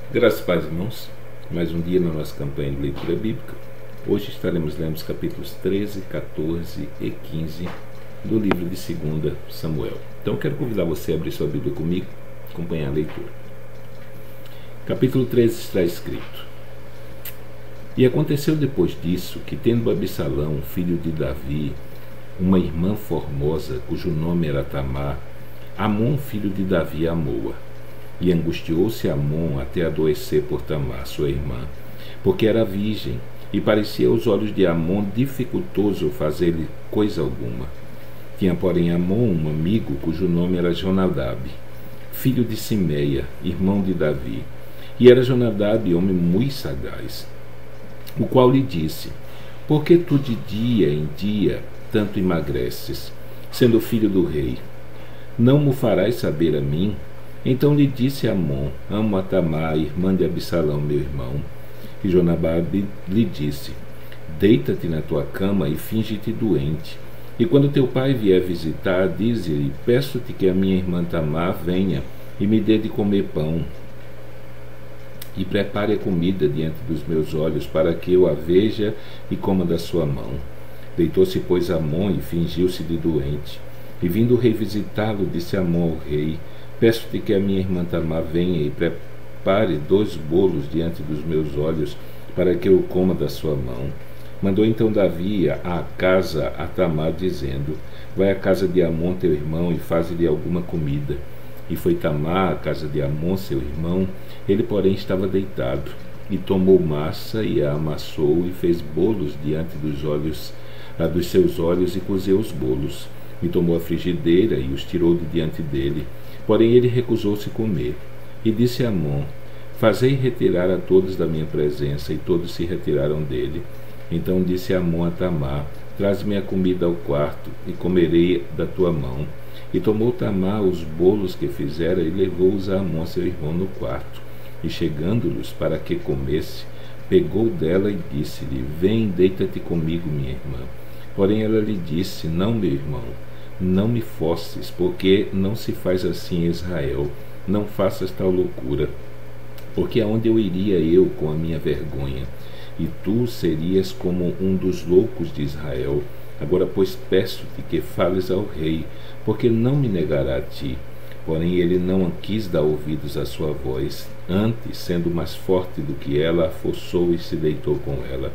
Graças a Deus, irmãos, mais um dia na nossa campanha de leitura bíblica. Hoje estaremos lendo os capítulos 13, 14 e 15 do livro de 2 Samuel. Então eu quero convidar você a abrir sua Bíblia comigo, acompanhar a leitura. Capítulo 13 está escrito: E aconteceu depois disso que, tendo Absalão, filho de Davi, uma irmã formosa, cujo nome era Tamar, Amon, filho de Davi, amou-a. E angustiou-se Amon até adoecer por Tamar, sua irmã, porque era virgem, e parecia aos olhos de Amon dificultoso fazer-lhe coisa alguma. Tinha, porém, Amon um amigo cujo nome era Jonadab, filho de Simeia, irmão de Davi. E era Jonadab homem muito sagaz, o qual lhe disse: Por que tu de dia em dia tanto emagreces, sendo filho do rei? Não mo farás saber a mim? Então lhe disse Amon: Amo a Tamar, irmã de Absalão, meu irmão. E Jonadab lhe disse: Deita-te na tua cama e finge-te doente. E quando teu pai vier visitar, dize-lhe: Peço-te que a minha irmã Tamar venha e me dê de comer pão, e prepare a comida diante dos meus olhos, para que eu a veja e coma da sua mão. Deitou-se, pois, Amon e fingiu-se de doente. E vindo o rei visitá-lo, disse Amon ao rei: Peço-te que a minha irmã Tamar venha e prepare 2 bolos diante dos meus olhos, para que eu coma da sua mão. Mandou então Davi à casa a Tamar, dizendo: Vai à casa de Amon teu irmão e faze-lhe alguma comida. E foi Tamar à casa de Amon seu irmão, ele porém estava deitado. E tomou massa e a amassou e fez bolos diante dos seus olhos e cozeu os bolos. E tomou a frigideira e os tirou de diante dele. Porém ele recusou-se comer. E disse a Amon: Fazei retirar a todos da minha presença. E todos se retiraram dele. Então disse Amon a Tamar: Traz-me a comida ao quarto, e comerei da tua mão. E tomou Tamar os bolos que fizera, e levou-os a Amon seu irmão no quarto. E chegando-lhes para que comesse, pegou dela e disse-lhe: Vem, deita-te comigo, minha irmã. Porém ela lhe disse: Não, meu irmão, não me forces, porque não se faz assim em Israel. Não faças tal loucura, porque aonde eu iria eu com a minha vergonha? E tu serias como um dos loucos de Israel. Agora, pois, peço-te que fales ao rei, porque não me negará a ti. Porém ele não quis dar ouvidos à sua voz. Antes, sendo mais forte do que ela, a forçou e se deitou com ela.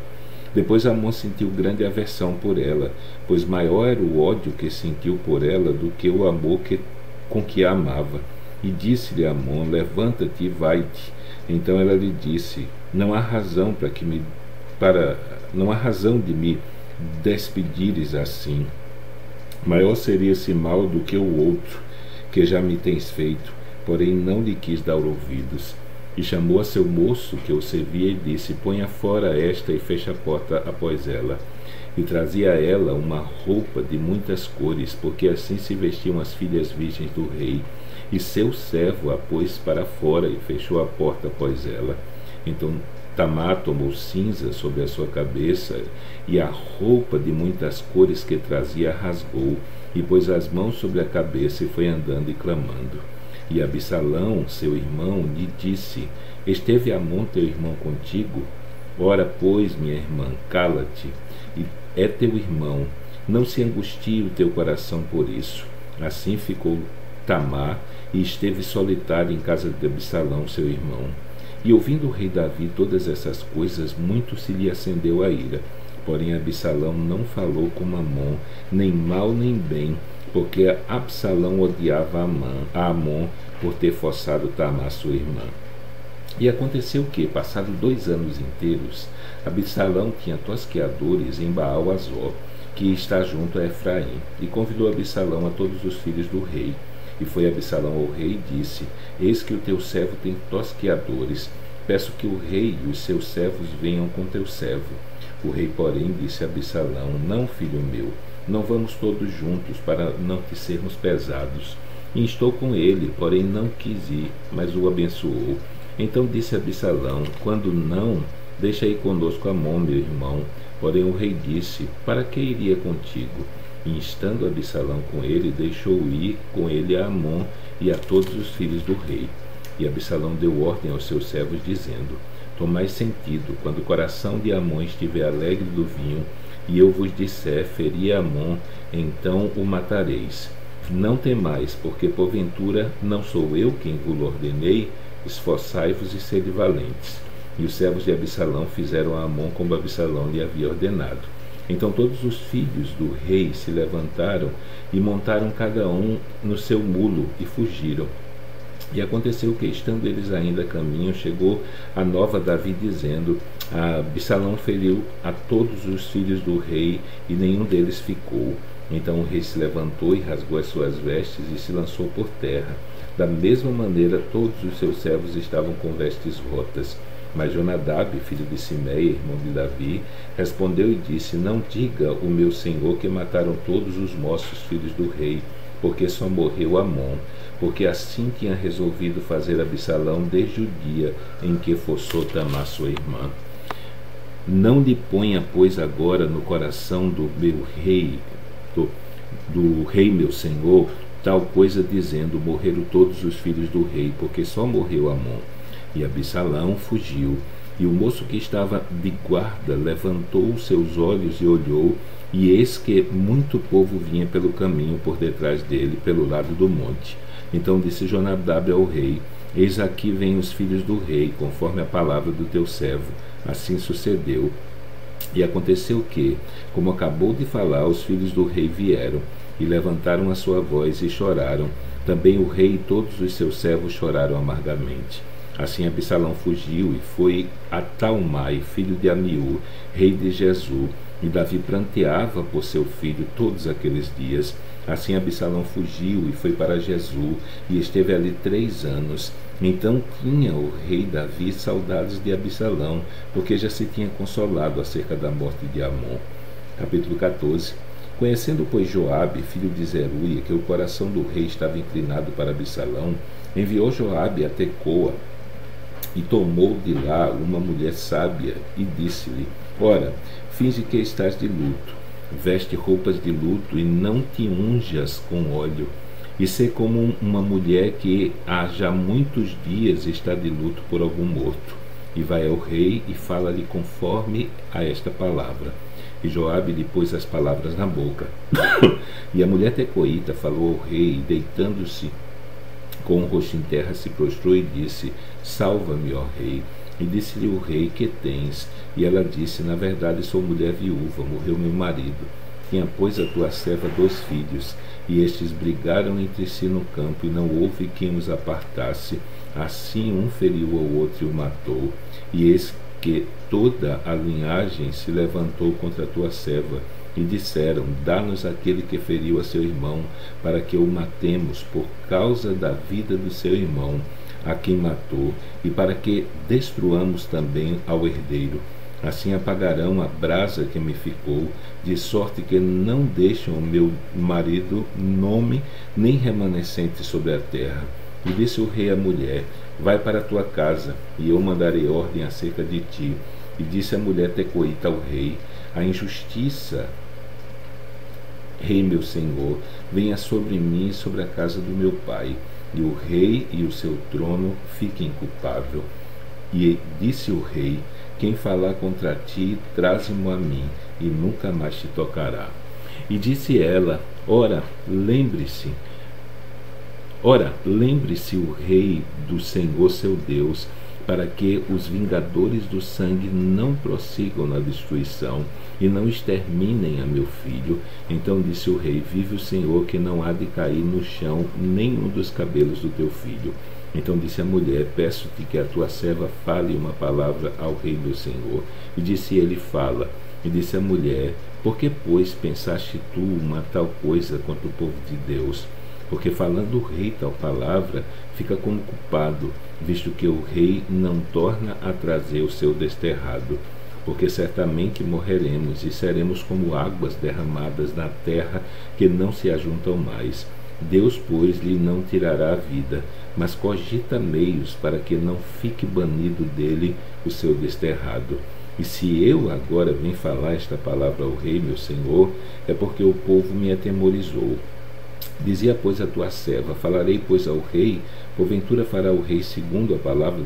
Depois Amon sentiu grande aversão por ela, pois maior era o ódio que sentiu por ela do que o amor com que a amava. E disse-lhe Amon: Levanta-te e vai-te. Então ela lhe disse: Não há razão de me despedires assim. Maior seria esse mal do que o outro que já me tens feito. Porém não lhe quis dar ouvidos. E chamou a seu moço que o servia e disse: Ponha fora esta e feche a porta após ela. E trazia a ela uma roupa de muitas cores, porque assim se vestiam as filhas virgens do rei. E seu servo a pôs para fora e fechou a porta após ela. Então Tamar tomou cinza sobre a sua cabeça, e a roupa de muitas cores que trazia rasgou, e pôs as mãos sobre a cabeça e foi andando e clamando. E Absalão, seu irmão, lhe disse: Esteve Amon teu irmão contigo? Ora, pois, minha irmã, cala-te, é teu irmão, não se angustie o teu coração por isso. Assim ficou Tamar e esteve solitária em casa de Absalão, seu irmão. E ouvindo o rei Davi todas essas coisas, muito se lhe acendeu a ira. Porém Absalão não falou com Amon, nem mal nem bem, porque Absalão odiava a Amon por ter forçado Tamar, sua irmã. E aconteceu que, passados 2 anos inteiros, Absalão tinha tosqueadores em Baal-Azor, que está junto a Efraim, e convidou Absalão a todos os filhos do rei. E foi Absalão ao rei e disse: Eis que o teu servo tem tosqueadores. Peço que o rei e os seus servos venham com teu servo. O rei, porém, disse a Absalão: Não, filho meu, não vamos todos juntos, para não te sermos pesados. E instou com ele, porém não quis ir, mas o abençoou. Então disse Absalão: Quando não, deixa aí conosco Amon, meu irmão. Porém o rei disse: Para que iria contigo? E instando Absalão com ele, deixou ir com ele a Amon e a todos os filhos do rei. E Absalão deu ordem aos seus servos, dizendo: Tomai sentido, quando o coração de Amon estiver alegre do vinho, e eu vos disser: feri Amon, então o matareis. Não temais, porque porventura não sou eu quem vos ordenei, esforçai-vos e sede valentes. E os servos de Absalão fizeram a Amon como Absalão lhe havia ordenado. Então todos os filhos do rei se levantaram e montaram cada um no seu mulo e fugiram. E aconteceu que, estando eles ainda a caminho, chegou a nova a Davi, dizendo: Absalão feriu a todos os filhos do rei, e nenhum deles ficou. Então o rei se levantou e rasgou as suas vestes e se lançou por terra. Da mesma maneira, todos os seus servos estavam com vestes rotas. Mas Jonadab, filho de Simeia, irmão de Davi, respondeu e disse: Não diga o meu senhor que mataram todos os moços filhos do rei, porque só morreu Amon, porque assim tinha resolvido fazer Absalão desde o dia em que forçou Tamar sua irmã. Não lhe ponha, pois, agora no coração do meu rei, do rei meu senhor, tal coisa, dizendo: morreram todos os filhos do rei, porque só morreu Amon. E Absalão fugiu. E o moço que estava de guarda levantou os seus olhos e olhou, e eis que muito povo vinha pelo caminho por detrás dele, pelo lado do monte. Então disse Jonadab ao rei: Eis aqui vêm os filhos do rei, conforme a palavra do teu servo. Assim sucedeu. E aconteceu que, como acabou de falar, os filhos do rei vieram, e levantaram a sua voz e choraram. Também o rei e todos os seus servos choraram amargamente. Assim Absalão fugiu e foi a Talmai, filho de Amiú, rei de Gesur, e Davi pranteava por seu filho todos aqueles dias. Assim Absalão fugiu e foi para Gesur, e esteve ali 3 anos. Então tinha o rei Davi saudades de Absalão, porque já se tinha consolado acerca da morte de Amon. Capítulo 14. Conhecendo, pois, Joabe, filho de Zeruia, que o coração do rei estava inclinado para Absalão, enviou Joabe a Tecoa, e tomou de lá uma mulher sábia, e disse-lhe: Ora, finge que estás de luto, veste roupas de luto, e não te unjas com óleo, e sê como uma mulher que há já muitos dias está de luto por algum morto. E vai ao rei e fala-lhe conforme a esta palavra. E Joabe lhe pôs as palavras na boca. E a mulher tecoíta falou ao rei, e deitando-se com o rosto em terra, se prostrou e disse: Salva-me, ó rei. E disse-lhe o rei: Que tens? E ela disse: Na verdade sou mulher viúva, morreu meu marido. Tinha, pois, a tua serva 2 filhos, e estes brigaram entre si no campo, e não houve quem os apartasse. Assim um feriu ao outro e o matou. E eis que toda a linhagem se levantou contra a tua serva, e disseram: Dá-nos aquele que feriu a seu irmão, para que o matemos por causa da vida do seu irmão, a quem matou, e para que destruamos também ao herdeiro. Assim apagarão a brasa que me ficou, de sorte que não deixam o meu marido nome nem remanescente sobre a terra. E disse o rei à mulher: Vai para a tua casa, e eu mandarei ordem acerca de ti. E disse a mulher tecoíta ao rei: A injustiça, rei meu senhor, venha sobre mim e sobre a casa do meu pai, e o rei e o seu trono fiquem culpável. E disse o rei: Quem falar contra ti, traze-mo a mim, e nunca mais te tocará. E disse ela: Ora, lembre-se o rei do Senhor seu Deus, para que os vingadores do sangue não prossigam na destruição e não exterminem a meu filho. Então disse o rei: Vive o Senhor, que não há de cair no chão nenhum dos cabelos do teu filho. Então disse a mulher: Peço-te que a tua serva fale uma palavra ao rei meu senhor. E disse ele: Fala. E disse a mulher: Por que, pois, pensaste tu uma tal coisa contra o povo de Deus? Porque falando o rei tal palavra, fica como culpado, visto que o rei não torna a trazer o seu desterrado. Porque certamente morreremos, e seremos como águas derramadas na terra, que não se ajuntam mais. Deus, pois, lhe não tirará a vida, mas cogita meios para que não fique banido dele o seu desterrado. E se eu agora vim falar esta palavra ao rei meu senhor, é porque o povo me atemorizou. Dizia, pois, a tua serva: falarei, pois, ao rei, porventura fará o rei segundo a palavra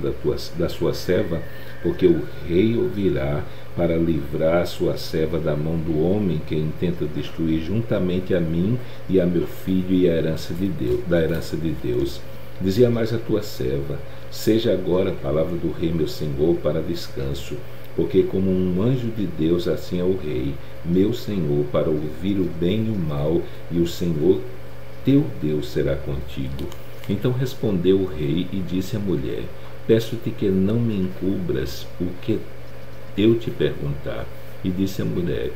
da sua serva, porque o rei ouvirá para livrar a sua serva da mão do homem que intenta destruir juntamente a mim e a meu filho e a herança de Deus, da herança de Deus. Dizia mais a tua serva: seja agora a palavra do rei meu senhor para descanso, porque como um anjo de Deus assim é o rei, meu senhor, para ouvir o bem e o mal, e o Senhor teu Deus será contigo. Então respondeu o rei e disse à mulher: peço-te que não me encubras o que eu te perguntar. E disse a mulher: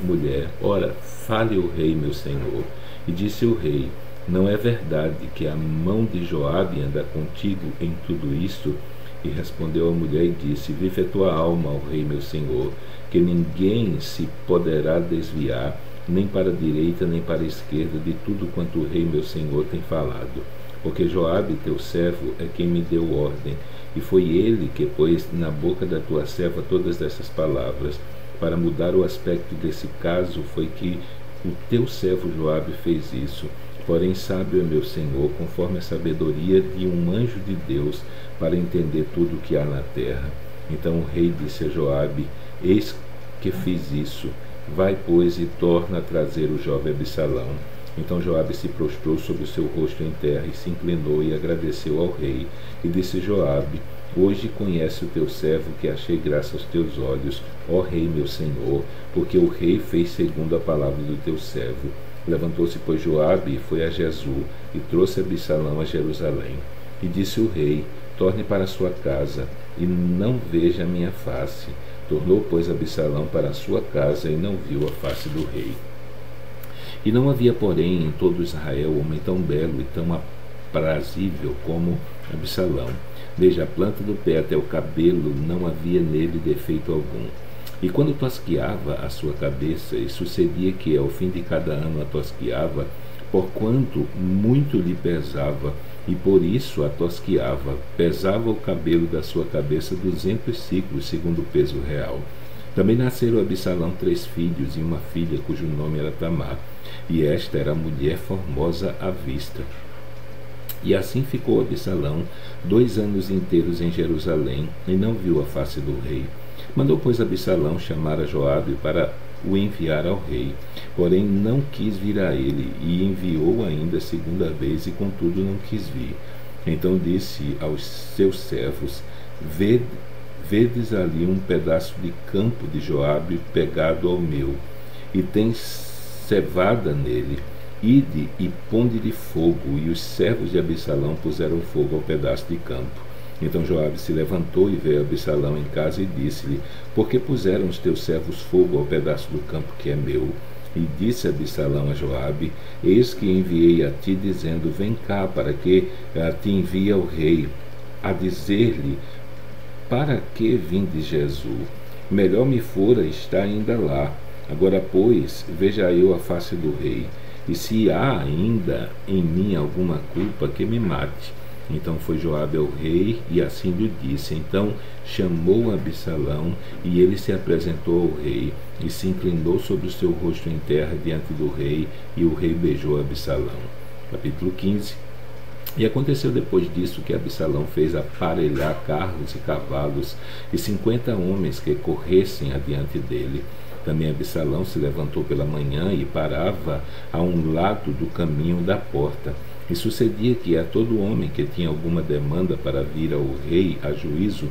ora, fale o rei meu senhor. E disse o rei: não é verdade que a mão de Joabe anda contigo em tudo isto? E respondeu a mulher e disse: vive a tua alma, ó rei meu senhor, que ninguém se poderá desviar, nem para a direita nem para a esquerda, de tudo quanto o rei meu senhor tem falado. Porque Joabe teu servo é quem me deu ordem, e foi ele que pôs na boca da tua serva todas essas palavras. Para mudar o aspecto desse caso foi que o teu servo Joabe fez isso. Porém sábio é meu senhor, conforme a sabedoria de um anjo de Deus, para entender tudo o que há na terra. Então o rei disse a Joabe: eis que fiz isso. Vai, pois, e torna a trazer o jovem Absalão. Então Joabe se prostrou sobre o seu rosto em terra e se inclinou e agradeceu ao rei. E disse Joabe: hoje conhece o teu servo que achei graça aos teus olhos, ó rei meu senhor, porque o rei fez segundo a palavra do teu servo. Levantou-se, pois, Joabe e foi a Jesú, e trouxe Absalão a Jerusalém. E disse o rei: torne para sua casa, e não veja a minha face. Tornou, pois, Absalão para a sua casa, e não viu a face do rei. E não havia, porém, em todo Israel homem tão belo e tão aprazível como Absalão. Desde a planta do pé até o cabelo não havia nele defeito algum. E quando tosquiava a sua cabeça, e sucedia que ao fim de cada ano a tosquiava, porquanto muito lhe pesava, e por isso a tosquiava, pesava o cabelo da sua cabeça 200 siclos, segundo o peso real. Também nasceram a Absalão 3 filhos e uma filha, cujo nome era Tamar, e esta era a mulher formosa à vista. E assim ficou Absalão 2 anos inteiros em Jerusalém, e não viu a face do rei. Mandou, pois, Absalão chamar a Joabe para o enviar ao rei. Porém não quis vir a ele, e enviou ainda a segunda vez, e contudo não quis vir. Então disse aos seus servos: vedes ali um pedaço de campo de Joabe pegado ao meu, e tem cevada nele. Ide e ponde-lhe fogo. E os servos de Absalão puseram fogo ao pedaço de campo. Então Joabe se levantou e veio a Absalão em casa e disse-lhe: por que puseram os teus servos fogo ao pedaço do campo que é meu? E disse Absalão a Joabe: eis que enviei a ti, dizendo: vem cá, para que te envie ao rei, a dizer-lhe: para que vinde Jesú? Melhor me fora estar ainda lá. Agora, pois, veja eu a face do rei, e se há ainda em mim alguma culpa, que me mate. Então foi Joabe ao rei, e assim lhe disse. Então chamou Absalão, e ele se apresentou ao rei, e se inclinou sobre o seu rosto em terra diante do rei, e o rei beijou Absalão. Capítulo 15. E aconteceu depois disso que Absalão fez aparelhar carros e cavalos, e 50 homens que corressem adiante dele. Também Absalão se levantou pela manhã e parava a um lado do caminho da porta. E sucedia que a todo homem que tinha alguma demanda para vir ao rei a juízo,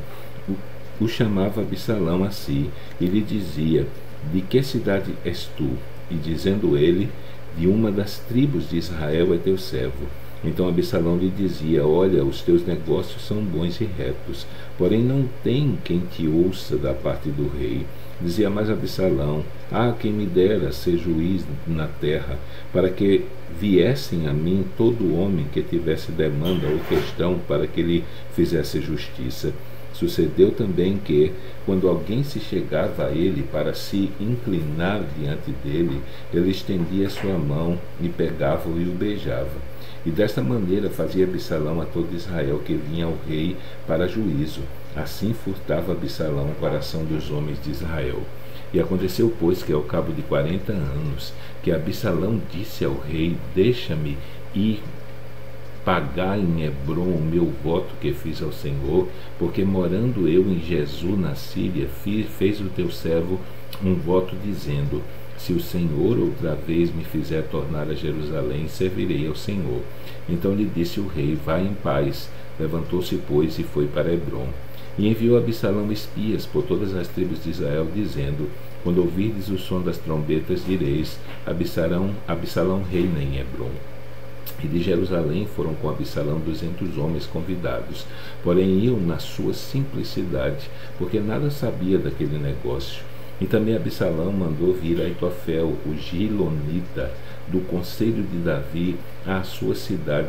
o chamava Absalão a si, e lhe dizia: de que cidade és tu? E dizendo ele: de uma das tribos de Israel é teu servo. Então Absalão lhe dizia: olha, os teus negócios são bons e retos, porém não tem quem te ouça da parte do rei. Dizia mais Absalão: ah, quem me dera ser juiz na terra, para que viessem a mim todo homem que tivesse demanda ou questão, para que lhe fizesse justiça. Sucedeu também que, quando alguém se chegava a ele para se inclinar diante dele, ele estendia sua mão e pegava-o e o beijava. E desta maneira fazia Absalão a todo Israel que vinha ao rei para juízo. Assim furtava Absalão o coração dos homens de Israel. E aconteceu, pois, que ao cabo de 40 anos, que Absalão disse ao rei: deixa-me e pagar em Hebrom o meu voto que fiz ao Senhor, porque morando eu em Jesus na Síria, fez o teu servo um voto dizendo: se o Senhor outra vez me fizer tornar a Jerusalém, servirei ao Senhor. Então lhe disse o rei: vai em paz. Levantou-se, pois, e foi para Hebrom. E enviou Absalão espias por todas as tribos de Israel, dizendo: quando ouvirdes o som das trombetas, direis: Absalão reina em Hebrom. E de Jerusalém foram com Absalão 200 homens convidados, porém iam na sua simplicidade, porque nada sabia daquele negócio. E também Absalão mandou vir Aitofel, o Gilonita, do conselho de Davi, à sua cidade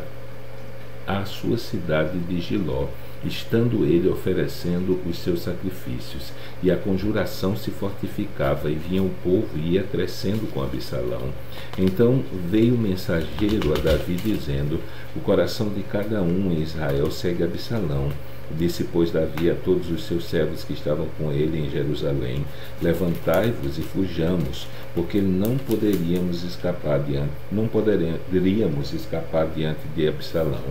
de Giló, estando ele oferecendo os seus sacrifícios. E a conjuração se fortificava, e vinha o povo e ia crescendo com Absalão. Então veio o mensageiro a Davi, dizendo: o coração de cada um em Israel segue Absalão. Disse, pois, Davi a todos os seus servos que estavam com ele em Jerusalém: levantai-vos e fujamos, porque não poderíamos escapar diante de Absalão.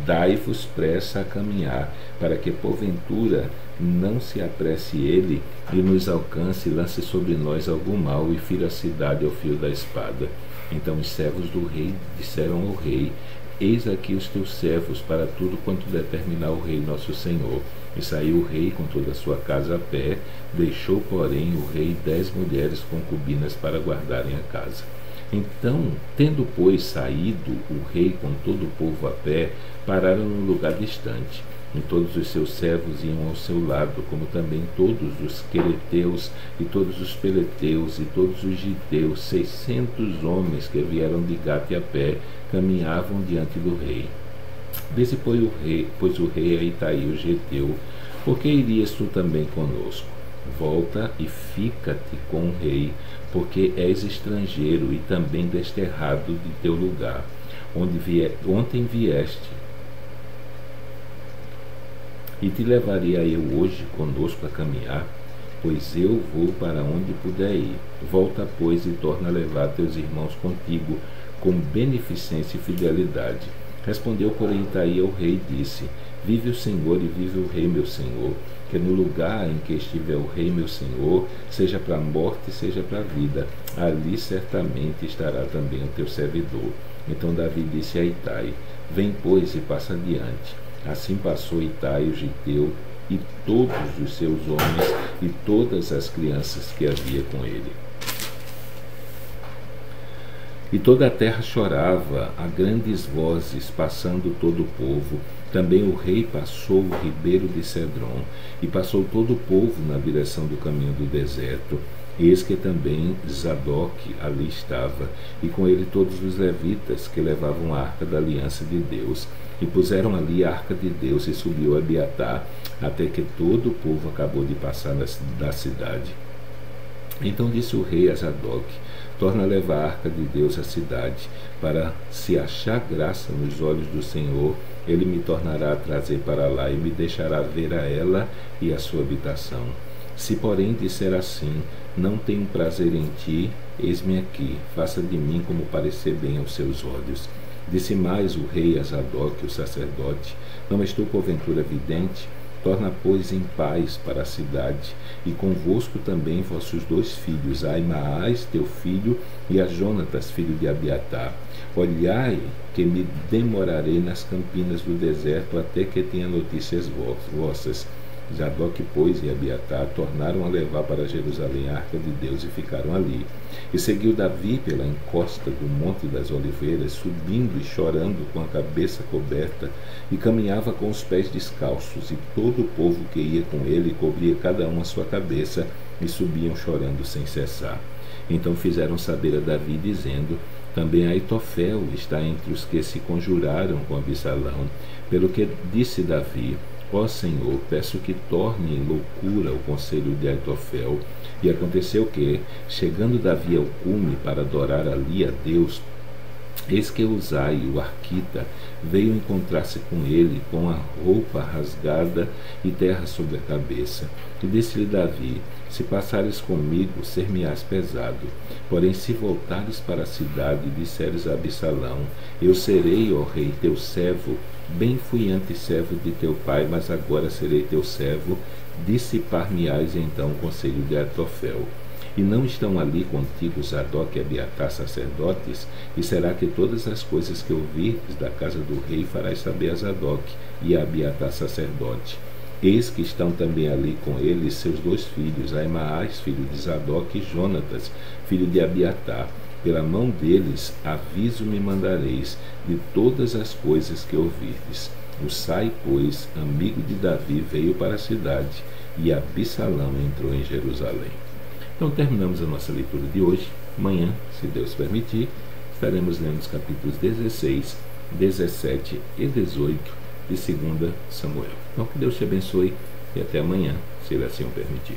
Dai-vos pressa a caminhar, para que porventura não se apresse ele e nos alcance e lance sobre nós algum mal e fira a cidade ao fio da espada. Então os servos do rei disseram ao rei: eis aqui os teus servos para tudo quanto determinar o rei nosso senhor. E saiu o rei com toda a sua casa a pé, deixou, porém, o rei 10 mulheres concubinas para guardarem a casa. Então, tendo, pois, saído o rei com todo o povo a pé, pararam num lugar distante. E todos os seus servos iam ao seu lado, como também todos os quereteus, e todos os peleteus, e todos os giteus, 600 homens que vieram de Gate a pé, caminhavam diante do rei. Disse, pois o rei a Itai o geteu: por que irias tu também conosco? Volta e fica-te com o rei, porque és estrangeiro e também desterrado de teu lugar, ontem vieste, e te levaria eu hoje conosco a caminhar, pois eu vou para onde puder ir. Volta, pois, e torna a levar teus irmãos contigo, com beneficência e fidelidade. Respondeu, porém, Itai ao rei e disse: vive o Senhor e vive o rei meu senhor, que no lugar em que estiver o rei meu senhor, seja para a morte, seja para a vida, ali certamente estará também o teu servidor. Então Davi disse a Itai: vem, pois, e passa adiante. Assim passou Itai o giteu e todos os seus homens e todas as crianças que havia com ele. E toda a terra chorava a grandes vozes, passando todo o povo. Também o rei passou o ribeiro de Cedron, e passou todo o povo na direção do caminho do deserto. Eis que também Zadoque ali estava, e com ele todos os levitas que levavam a arca da aliança de Deus. E puseram ali a arca de Deus, e subiu Abiatar, até que todo o povo acabou de passar da cidade. Então disse o rei a Zadoque: torna a levar a arca de Deus à cidade, para se achar graça nos olhos do Senhor, ele me tornará a trazer para lá e me deixará ver a ela e a sua habitação. Se, porém, disser assim: não tenho prazer em ti, eis-me aqui, faça de mim como parecer bem aos seus olhos. Disse mais o rei a Zadoque, o sacerdote: não estou porventura vidente? Torna, pois, em paz para a cidade, e convosco também vossos 2 filhos, Aimaas, teu filho, e a Jonatas, filho de Abiatar. Olhai, que me demorarei nas campinas do deserto, até que tenha notícias vossas. Zadoque, pois, e Abiatar tornaram a levar para Jerusalém a arca de Deus e ficaram ali. E seguiu Davi pela encosta do Monte das Oliveiras, subindo e chorando com a cabeça coberta, e caminhava com os pés descalços, e todo o povo que ia com ele cobria cada um a sua cabeça, e subiam chorando sem cessar. Então fizeram saber a Davi, dizendo: também Aitofel está entre os que se conjuraram com Absalão. Pelo que disse Davi: ó Senhor, peço que torne em loucura o conselho de Aitofel. E aconteceu que, chegando Davi ao cume para adorar ali a Deus, Eis que Uzai, o arquita, veio encontrar-se com ele, com a roupa rasgada e terra sobre a cabeça. E disse-lhe Davi: Se passares comigo, ser-me-ás pesado. Porém, se voltares para a cidade e disseres a Absalão: Eu serei, ó rei, teu servo, bem fui antes servo de teu pai, mas agora serei teu servo, dissipar-me-ás então o conselho de Aitofel. E não estão ali contigo Zadok e Abiatar sacerdotes? E será que todas as coisas que ouvirdes da casa do rei farás saber a Zadok e a Abiatar sacerdote? Eis que estão também ali com eles seus 2 filhos, Ahimaás, filho de Zadok, e Jonatas, filho de Abiatar. Pela mão deles aviso me mandareis de todas as coisas que ouvirdes. Uzai, pois, amigo de Davi, veio para a cidade, e Absalão entrou em Jerusalém. Então terminamos a nossa leitura de hoje. Amanhã, se Deus permitir, estaremos lendo os capítulos 16, 17 e 18 de 2 Samuel. Então que Deus te abençoe e até amanhã, se Ele assim o permitir.